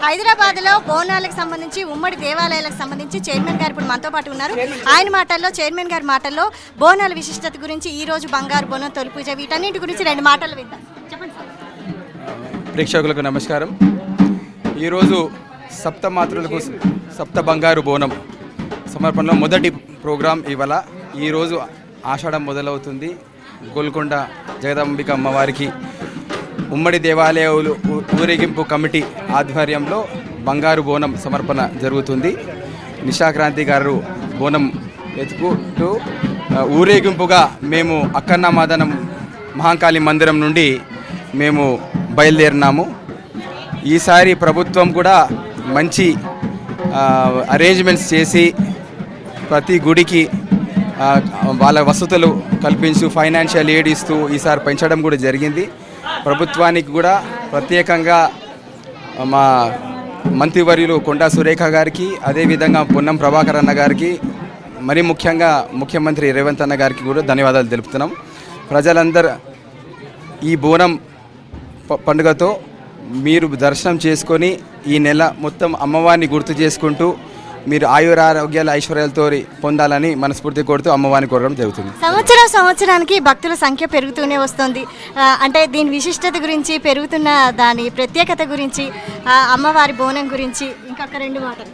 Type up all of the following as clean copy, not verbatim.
హైదరాబాద్లో బోనాలకు సంబంధించి ఉమ్మడి దేవాలయాలకు సంబంధించి చైర్మన్ గారు ఇప్పుడు మనతో పాటు ఉన్నారు. ఆయన మాటల్లో, చైర్మన్ గారి మాటల్లో బోనాల విశిష్టత గురించి, ఈ రోజు బంగారు బోనం, తొలి పూజ, వీటన్నిటి గురించి 2 మాటలు విందాం. చెప్పండి సార్. ప్రేక్షకులకు నమస్కారం. ఈరోజు సప్తమాతృలకు సప్త బంగారు బోనం సమర్పణలో మొదటి ప్రోగ్రాం ఇవాళ. ఈరోజు ఆషాఢం మొదలవుతుంది. గోల్కొండ జగదాంబిక అమ్మవారికి ఉమ్మడి దేవాలయాలు ఊరేగింపు కమిటీ ఆధ్వర్యంలో బంగారు బోనం సమర్పణ జరుగుతుంది. నిషాక్రాంతి గారు బోనం ఎత్తుకుంటూ ఊరేగింపుగా మేము అక్కన్న మాదనం మహాకాళి మందిరం నుండి మేము బయలుదేరినాము. ఈసారి ప్రభుత్వం కూడా మంచి అరేంజ్మెంట్స్ చేసి ప్రతి గుడికి వాళ్ళ వసతులు కల్పించు ఫైనాన్షియల్ ఎయిడ్ ఇస్తూ ఈసారి పెంచడం కూడా జరిగింది. ప్రభుత్వానికి కూడా ప్రత్యేకంగా మా మంత్రివర్యులు కొండా సురేఖ గారికి, అదేవిధంగా పొన్నం ప్రభాకర్ అన్న గారికి, మరి ముఖ్యంగా ముఖ్యమంత్రి రేవంత్ అన్న గారికి కూడా ధన్యవాదాలు తెలుపుతున్నాం. ప్రజలందరూ ఈ బోనం పండుగతో మీరు దర్శనం చేసుకొని ఈ నెల మొత్తం అమ్మవారిని గుర్తు చేసుకుంటూ మీరు ఆయురారోగ్యాల ఐశ్వర్యాలతో పొందాలని మనస్ఫూర్తి కోరుతూ అమ్మవారిని కోరడం జరుగుతుంది. సంవత్సరానికి భక్తుల సంఖ్య పెరుగుతూనే వస్తుంది. అంటే దీని విశిష్టత గురించి, పెరుగుతున్న దాని ప్రత్యేకత గురించి, అమ్మవారి బోనం గురించి ఇంకొక 2 మాటలు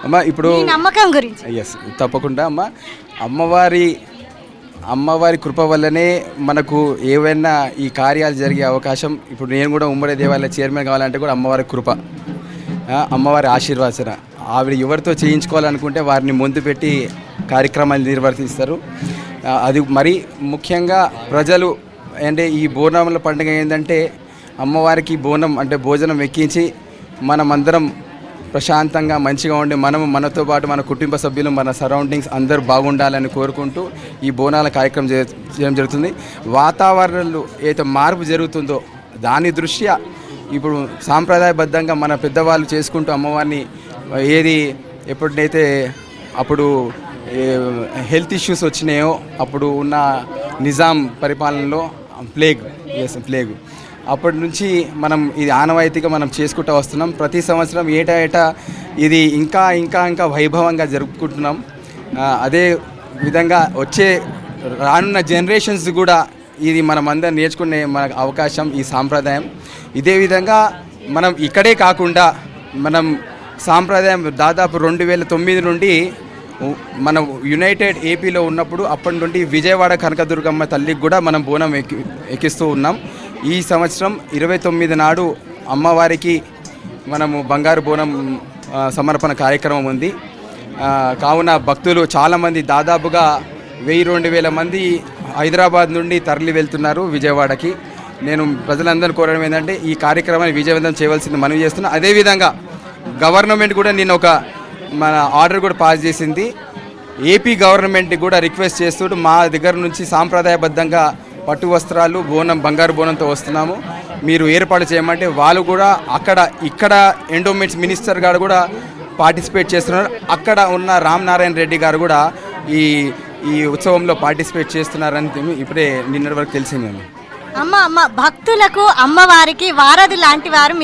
అమ్మ. ఇప్పుడు నమ్మకం గురించి. ఎస్, తప్పకుండా అమ్మ. అమ్మవారి కృప వల్లనే మనకు ఏవైనా ఈ కార్యాలు జరిగే అవకాశం. ఇప్పుడు నేను కూడా ఉమ్మడి దేవాలయ చైర్మన్ కావాలంటే కూడా అమ్మవారి కృప, అమ్మవారి ఆశీర్వాదన. ఆవిడ ఎవరితో చేయించుకోవాలనుకుంటే వారిని ముందు పెట్టి కార్యక్రమాలు నిర్వర్తిస్తారు. అది మరి ముఖ్యంగా ప్రజలు అంటే ఈ బోనాల పండుగ ఏంటంటే అమ్మవారికి బోనం అంటే భోజనం ఎక్కించి మనమందరం ప్రశాంతంగా మంచిగా ఉండి మనతో పాటు మన కుటుంబ సభ్యులు, మన సరౌండింగ్స్ అందరూ బాగుండాలని కోరుకుంటూ ఈ బోనాల కార్యక్రమం చేయడం జరుగుతుంది. వాతావరణంలో ఏదో మార్పు జరుగుతుందో దాని దృష్ట్యా ఇప్పుడు సాంప్రదాయబద్ధంగా మన పెద్దవాళ్ళు చేసుకుంటూ అమ్మవారిని ఎప్పుడైతే అప్పుడు హెల్త్ ఇష్యూస్ వచ్చినాయో అప్పుడు ఉన్న నిజాం పరిపాలనలో ప్లేగ్ అప్పటి నుంచి మనం ఇది ఆనవాయితీగా మనం చేసుకుంటూ వస్తున్నాం. ప్రతి సంవత్సరం ఏటా ఇది ఇంకా వైభవంగా జరుపుకుంటున్నాం. అదే విధంగా రానున్న జనరేషన్స్ కూడా ఇది మనమందరం నేర్చుకునే మన అవకాశం ఈ సాంప్రదాయం. ఇదే విధంగా మనం ఇక్కడే కాకుండా మనం సాంప్రదాయం దాదాపు 2009 నుండి మనం యునైటెడ్ ఏపీలో ఉన్నప్పుడు అప్పటి నుండి విజయవాడ కనకదుర్గమ్మ తల్లికి కూడా మనం బోనం ఎక్కిస్తూ ఉన్నాం. ఈ సంవత్సరం 29 నాడు అమ్మవారికి మనము బంగారు బోనం సమర్పణ కార్యక్రమం ఉంది. కావున భక్తులు చాలామంది దాదాపుగా 1000-2000 మంది హైదరాబాద్ నుండి తరలి వెళ్తున్నారు విజయవాడకి. నేను ప్రజలందరూ కోరడం ఏంటంటే ఈ కార్యక్రమాన్ని విజయవంతం చేయవలసింది మనవి చేస్తున్నా. అదేవిధంగా గవర్నమెంట్ కూడా నేను మన ఆర్డర్ కూడా పాస్ చేసింది. ఏపీ గవర్నమెంట్కి కూడా రిక్వెస్ట్ చేస్తూ మా దగ్గర నుంచి సాంప్రదాయబద్ధంగా పట్టు వస్త్రాలు బంగారు బోనంతో వస్తున్నాము, మీరు ఏర్పాటు చేయమంటే వాళ్ళు కూడా ఇక్కడ ఎండోమెంట్స్ మినిస్టర్ గారు కూడా పార్టిసిపేట్ చేస్తున్నారు. అక్కడ ఉన్న రామ్ నారాయణ రెడ్డి గారు కూడా ఈ ఉత్సవంలో పార్టిసిపేట్ చేస్తున్నారని ఇప్పుడే నిన్నటి వరకు తెలిసింది. అమ్మ భక్తులకు అమ్మవారికి వారధి లాంటి వారు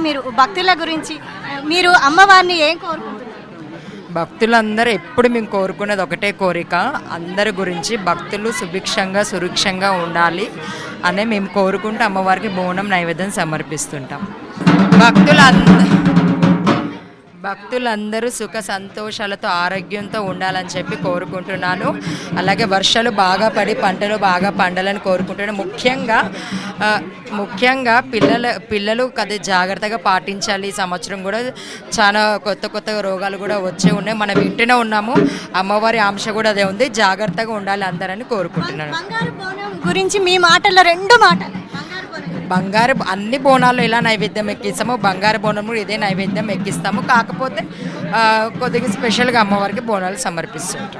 మీరు భక్తుల గురించి మీరు అమ్మవారిని ఏం కోరుకుంటున్నారు? భక్తులందరూ ఎప్పుడు మేము కోరుకునేది ఒకటే కోరిక, అందరి గురించి భక్తులు సుభిక్షంగా సురక్షంగా ఉండాలి అనే మేము కోరుకుంటూ అమ్మవారికి బోనం నైవేద్యం సమర్పిస్తుంటాం. భక్తులందరూ సుఖ సంతోషాలతో ఆరోగ్యంతో ఉండాలని చెప్పి కోరుకుంటున్నాను. అలాగే వర్షాలు బాగా పడి పంటలు బాగా పండాలని కోరుకుంటున్నాను. ముఖ్యంగా పిల్లలు కదా జాగ్రత్తగా పాటించాలి. ఈ సంవత్సరం కూడా చాలా కొత్త రోగాలు కూడా వచ్చే ఉన్నాయి. మనం వింటూనే ఉన్నాము. అమ్మవారి ఆంశ కూడా అదే ఉంది. జాగ్రత్తగా ఉండాలి అందరని కోరుకుంటున్నాను. గురించి మీ మాటల్లో 2 మాటలు. అన్ని బోనాలు ఎలా నైవేద్యం ఎక్కిస్తామో బంగారు బోనం కూడా ఇదే నైవేద్యం ఎక్కిస్తాము. కాకపోతే కొద్దిగా స్పెషల్గా అమ్మవారికి బోనాలు సమర్పిస్తుంటాం.